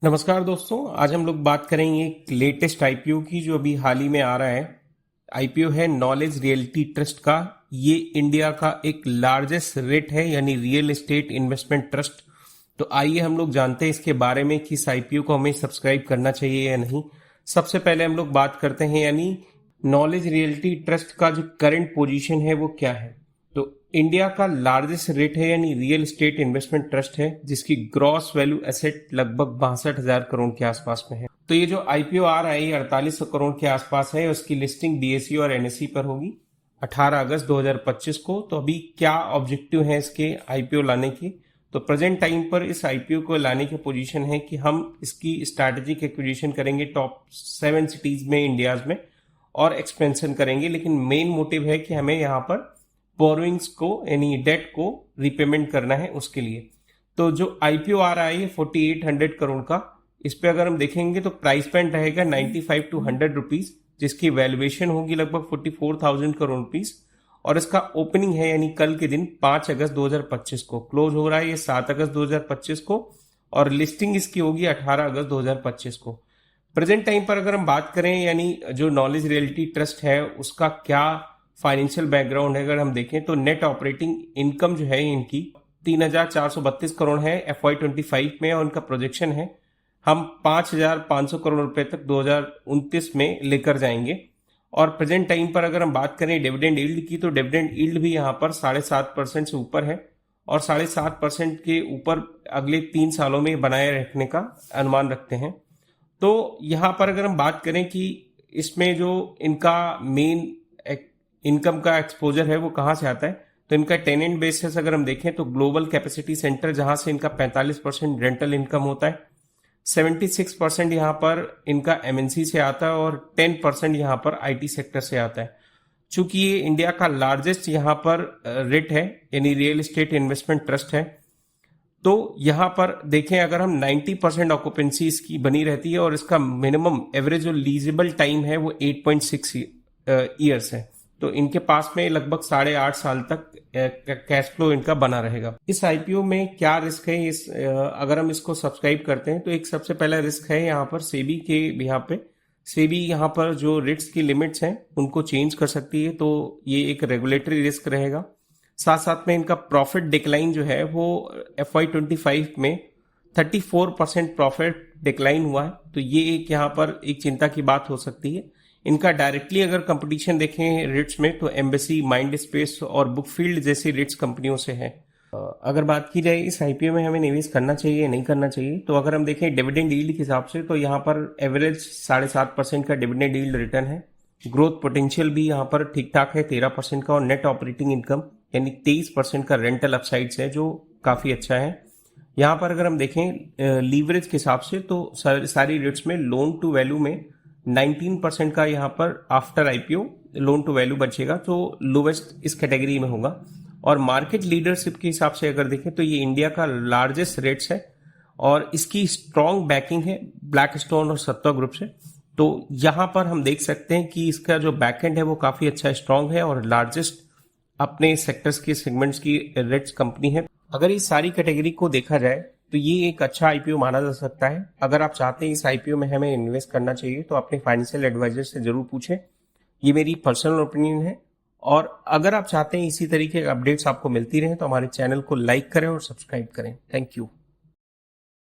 नमस्कार दोस्तों, आज हम लोग बात करेंगे एक लेटेस्ट आईपीओ की जो अभी हाल ही में आ रहा है। आईपीओ है नॉलेज रियल्टी ट्रस्ट का। ये इंडिया का एक लार्जेस्ट रेट है, यानी रियल एस्टेट इन्वेस्टमेंट ट्रस्ट। तो आइए हम लोग जानते हैं इसके बारे में कि इस आईपीओ को हमें सब्सक्राइब करना चाहिए या नहीं। सबसे पहले हम लोग बात करते हैं यानी नॉलेज रियल्टी ट्रस्ट का जो करंट पोजीशन है वो क्या है। तो इंडिया का लार्जेस्ट रेट है यानी रियल एस्टेट इन्वेस्टमेंट ट्रस्ट है, जिसकी ग्रॉस वैल्यू एसेट लगभग 62,000 करोड़ के आसपास में है। तो ये जो आईपीओ आ रहा है ये 4800 करोड़ के आसपास है। उसकी लिस्टिंग बीएसई और एनएसई पर होगी 18 अगस्त 2025 को। तो अभी क्या ऑब्जेक्टिव है इसके आईपीओ लाने की, तो प्रेजेंट टाइम पर इस आईपीओ को लाने की पोजीशन है कि हम इसकी स्ट्रैटेजिक एक्विजिशन करेंगे टॉप 7 सिटीज में इंडियाज में और एक्सपेंशन करेंगे। लेकिन मेन मोटिव है कि हमें यहाँ पर बोरोइंग्स को यानी डेट को रिपेमेंट करना है उसके लिए। तो जो आईपीओ आ रहा है ये 4800 करोड़ का, इस पे अगर हम देखेंगे तो प्राइस पॉइंट रहेगा 95 to 100 रुपीज, जिसकी वैल्यूएशन होगी लगभग 44,000 करोड़ रुपीज। और इसका ओपनिंग है यानी कल के दिन 5 अगस्त 2025 को। क्लोज हो रहा है ये 7 अगस्त 2025 को और लिस्टिंग इसकी होगी 18 अगस्त 2025 को। प्रेजेंट टाइम पर अगर हम बात करें यानी जो नॉलेज रियल्टी ट्रस्ट है उसका क्या फाइनेंशियल बैकग्राउंड है, अगर हम देखें तो नेट ऑपरेटिंग इनकम जो है इनकी 3,432 करोड़ है FY25 में, और उनका प्रोजेक्शन है हम 5,500 करोड़ रुपए तक 2029 में लेकर जाएंगे। और प्रेजेंट टाइम पर अगर हम बात करें डिविडेंड यील्ड की, तो डिविडेंड यील्ड भी यहाँ पर 7.5% से ऊपर है और 7.5% के ऊपर अगले 3 सालों में बनाए रखने का अनुमान रखते हैं। तो यहाँ पर अगर हम बात करें कि इसमें जो इनका मेन इनकम का एक्सपोजर है वो कहाँ से आता है, तो इनका टेनेंट बेसिस अगर हम देखें तो ग्लोबल कैपेसिटी सेंटर, जहां से इनका 45% रेंटल इनकम होता है, 76% यहाँ पर इनका एमएनसी से आता है और 10% यहाँ पर आईटी सेक्टर से आता है। चूंकि ये इंडिया का लार्जेस्ट यहाँ पर रेट है यानी रियल एस्टेट इन्वेस्टमेंट ट्रस्ट है, तो यहाँ पर देखें अगर हम 90% ऑक्यूपेंसी इसकी बनी रहती है और इसका मिनिमम एवरेज जो लीजेबल टाइम है वो 8.6 ईयर्स है। तो इनके पास में लगभग 8.5 साल तक कैश फ्लो इनका बना रहेगा। इस आईपीओ में क्या रिस्क है, अगर हम इसको सब्सक्राइब करते हैं तो एक सबसे पहला रिस्क है यहाँ पर सेबी के यहाँ पे। सेबी यहाँ पर जो रिस्क की लिमिट्स हैं उनको चेंज कर सकती है, तो ये एक रेगुलेटरी रिस्क रहेगा। साथ साथ में इनका प्रॉफिट डिक्लाइन जो है वो FY25 में 34% प्रॉफिट डिक्लाइन हुआ है, तो ये एक यहाँ पर एक चिंता की बात हो सकती है। इनका डायरेक्टली अगर कंपटीशन देखें रिट्स में तो एम्बेसी, माइंड स्पेस और बुकफील्ड जैसी रिट्स कंपनियों से है। अगर बात की जाए इस आईपीओ में हमें निवेश करना चाहिए या नहीं करना चाहिए, तो अगर हम देखें डिविडेंड यील्ड के हिसाब से तो यहाँ पर एवरेज 7.5% का डिविडेंड यील्ड रिटर्न है। ग्रोथ पोटेंशियल भी यहाँ पर ठीक ठाक है 13% का, और नेट ऑपरेटिंग इनकम यानी 23% का रेंटल अपसाइड्स है जो काफी अच्छा है। यहाँ पर अगर हम देखें लीवरेज के हिसाब से तो सारी रेट्स में लोन टू वैल्यू में 19% का यहाँ पर after IPO loan to value बचेगा, तो लोवेस्ट इस कैटेगरी में होगा। और मार्केट लीडरशिप के हिसाब से अगर देखें तो ये इंडिया का लार्जेस्ट रेट्स है और इसकी स्ट्रॉन्ग बैकिंग है ब्लैकस्टोन और सत्ता ग्रुप से। तो यहाँ पर हम देख सकते हैं कि इसका जो बैकएंड है वो काफी अच्छा स्ट्रॉन्ग है और लार्जेस्ट अपने सेक्टर्स की सेगमेंट्स की रेट्स कंपनी है। अगर इस सारी कैटेगरी को देखा जाए तो ये एक अच्छा आईपीओ माना जा सकता है। अगर आप चाहते हैं इस आईपीओ में हमें इन्वेस्ट करना चाहिए तो अपने फाइनेंशियल एडवाइजर से जरूर पूछें। ये मेरी पर्सनल ओपिनियन है। और अगर आप चाहते हैं इसी तरीके के अपडेट्स आपको मिलती रहे तो हमारे चैनल को लाइक करें और सब्सक्राइब करें। Thank you.